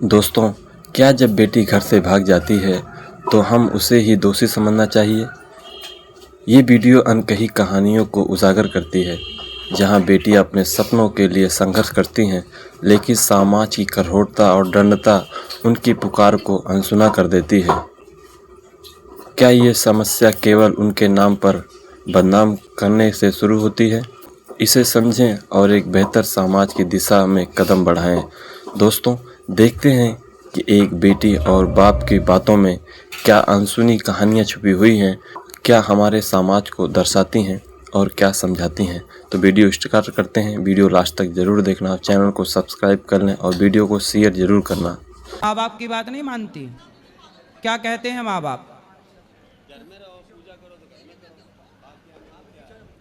दोस्तों, क्या जब बेटी घर से भाग जाती है तो हम उसे ही दोषी समझना चाहिए? ये वीडियो अनकही कहानियों को उजागर करती है, जहां बेटियां अपने सपनों के लिए संघर्ष करती हैं, लेकिन समाज की कठोरता और दंडता उनकी पुकार को अनसुना कर देती है। क्या ये समस्या केवल उनके नाम पर बदनाम करने से शुरू होती है? इसे समझें और एक बेहतर समाज की दिशा में कदम बढ़ाएं। दोस्तों, देखते हैं कि एक बेटी और बाप की बातों में क्या अनसुनी कहानियाँ छुपी हुई हैं, क्या हमारे समाज को दर्शाती हैं और क्या समझाती हैं। तो वीडियो स्टार्ट करते हैं। वीडियो लास्ट तक ज़रूर देखना, चैनल को सब्सक्राइब कर लें और वीडियो को शेयर ज़रूर करना। माँ बाप की बात नहीं मानती। क्या कहते हैं माँ बाप?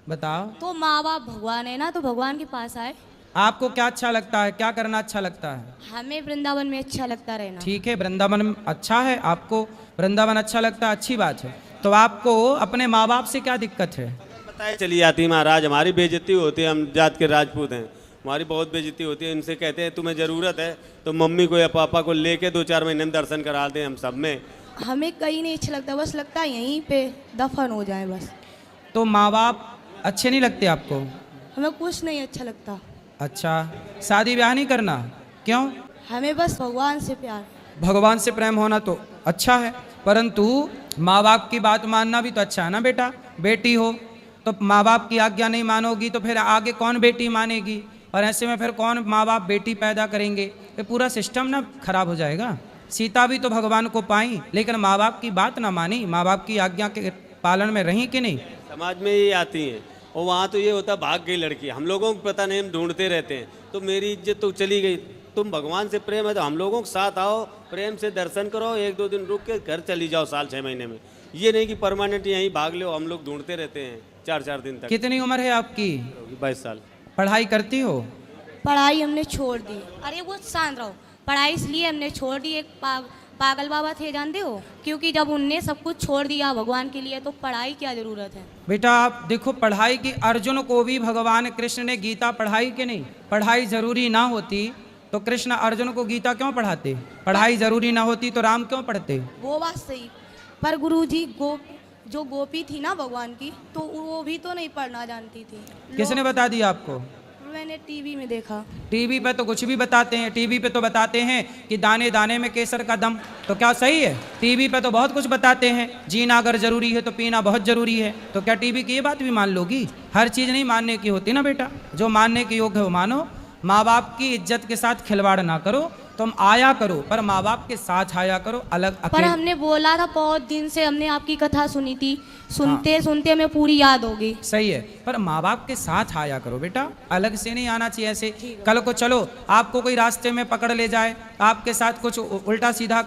बताओ। तो माँ बाप भगवान है ना, तो भगवान के पास आए। आपको क्या अच्छा लगता है, क्या करना अच्छा लगता है? हमें वृंदावन में अच्छा लगता रहना। ठीक है, वृंदावन अच्छा है, आपको वृंदावन अच्छा लगता है, अच्छी बात है। तो आपको अपने माँ बाप से क्या दिक्कत है? बताए चली जाती है महाराज, हमारी बेइज्जती होती है। हम जात के राजपूत हैं, हमारी बहुत बेइज्जती होती है। इनसे कहते हैं तुम्हें ज़रूरत है तो मम्मी को या पापा को लेके 2-4 महीने में दर्शन करा दें हम सब में। हमें कहीं नहीं अच्छा लगता, बस लगता है यहीं पे दफन हो जाए बस। तो माँ बाप अच्छे नहीं लगते आपको? हमें कुछ नहीं अच्छा लगता। अच्छा, शादी ब्याह नहीं करना? क्यों? हमें बस भगवान से प्यार। भगवान से प्रेम होना तो अच्छा है, परंतु माँ बाप की बात मानना भी तो अच्छा है ना बेटा। बेटी हो तो माँ बाप की आज्ञा नहीं मानोगी तो फिर आगे कौन बेटी मानेगी? और ऐसे में फिर कौन माँ बाप बेटी पैदा करेंगे? ये पूरा सिस्टम ना खराब हो जाएगा। सीता भी तो भगवान को पाई, लेकिन माँ बाप की बात ना मानी, माँ बाप की आज्ञा के पालन में रही कि नहीं? समाज में ये आती हैं और वहाँ तो ये होता भाग गई लड़की। हम लोगों को पता नहीं, हम ढूंढते रहते हैं। तो मेरी इज्जत तो चली गई। तुम भगवान से प्रेम है तो हम लोगों के साथ आओ, प्रेम से दर्शन करो, 1-2 दिन रुक के घर चली जाओ साल 6 महीने में। ये नहीं कि परमानेंट यहीं भाग लो। हम लोग ढूंढते रहते हैं 4-4 दिन तक। कितनी उम्र है आपकी? 22 साल। पढ़ाई करती हो? पढ़ाई हमने छोड़ दी। अरे वो शांत रहो। पढ़ाई इसलिए हमने छोड़ दी, एक पागल बाबा थे जानते हो, क्योंकि जब उनने सब कुछ छोड़ दिया भगवान के लिए तो पढ़ाई क्या जरूरत है। बेटा आप देखो, पढ़ाई की अर्जुन को भी भगवान कृष्ण ने गीता पढ़ाई कि नहीं? पढ़ाई जरूरी ना होती तो कृष्ण अर्जुन को गीता क्यों पढ़ाते? पढ़ाई जरूरी ना होती तो राम क्यों पढ़ते? वो बात सही, पर गुरुजी जो गोपी थी ना भगवान की, तो वो भी तो नहीं पढ़ना जानती थी। किसने बता दिया आपको? मैंने टीवी में देखा। टीवी पे तो कुछ भी बताते हैं। टीवी पे तो बताते हैं कि दाने दाने में केसर का दम। तो क्या सही है? टीवी पे तो बहुत कुछ बताते हैं, जीना अगर जरूरी है तो पीना बहुत जरूरी है। तो क्या टीवी की ये बात भी मान लोगी? हर चीज़ नहीं मानने की होती ना बेटा। जो मानने की योग्य है वो मानो। माँ बाप की इज्जत के साथ खिलवाड़ ना करो। तुम आया करो पर माँ बाप के साथ आया करो, अलग पर अकेले। हमने बोला था, बहुत दिन से हमने आपकी कथा सुनी थी, सुनते सुनते हमें पूरी याद होगी। सही है, पर माँ बाप के साथ आया करो बेटा, अलग से नहीं आना चाहिए ऐसे। कल को चलो आपको कोई रास्ते में पकड़ ले जाए, आपके साथ कुछ उल्टा सीधा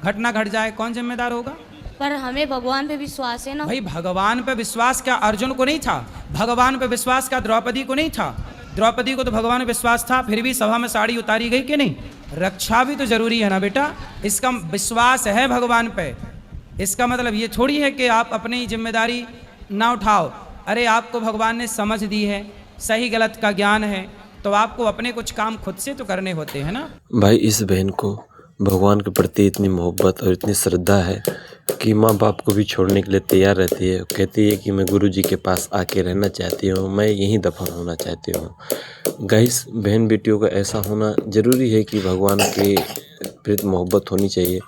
घटना घट जाए, कौन जिम्मेदार होगा? पर हमें भगवान पे विश्वास है ना। भाई भगवान पे विश्वास क्या अर्जुन को नहीं था? भगवान पे विश्वास क्या द्रौपदी को नहीं था? द्रौपदी को तो भगवान पे विश्वास था, फिर भी सभा में साड़ी उतारी गई कि नहीं? रक्षा भी तो जरूरी है ना बेटा। इसका विश्वास है भगवान पे, इसका मतलब ये थोड़ी है कि आप अपनी जिम्मेदारी ना उठाओ। अरे आपको भगवान ने समझ दी है, सही गलत का ज्ञान है, तो आपको अपने कुछ काम खुद से तो करने होते हैं ना। भाई, इस बहन को भगवान के प्रति इतनी मोहब्बत और इतनी श्रद्धा है कि माँ बाप को भी छोड़ने के लिए तैयार रहती है। कहती है कि मैं गुरुजी के पास आके रहना चाहती हूँ, मैं यहीं दफन होना चाहती हूँ। गाइस, बहन बेटियों का ऐसा होना ज़रूरी है कि भगवान के प्रति मोहब्बत होनी चाहिए,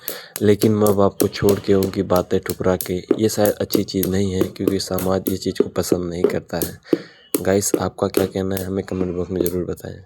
लेकिन माँ बाप को छोड़ के उनकी बातें ठुकरा के ये शायद अच्छी चीज़ नहीं है, क्योंकि समाज ये चीज़ को पसंद नहीं करता है। गाइस, आपका क्या कहना है हमें कमेंट बॉक्स में ज़रूर बताएं।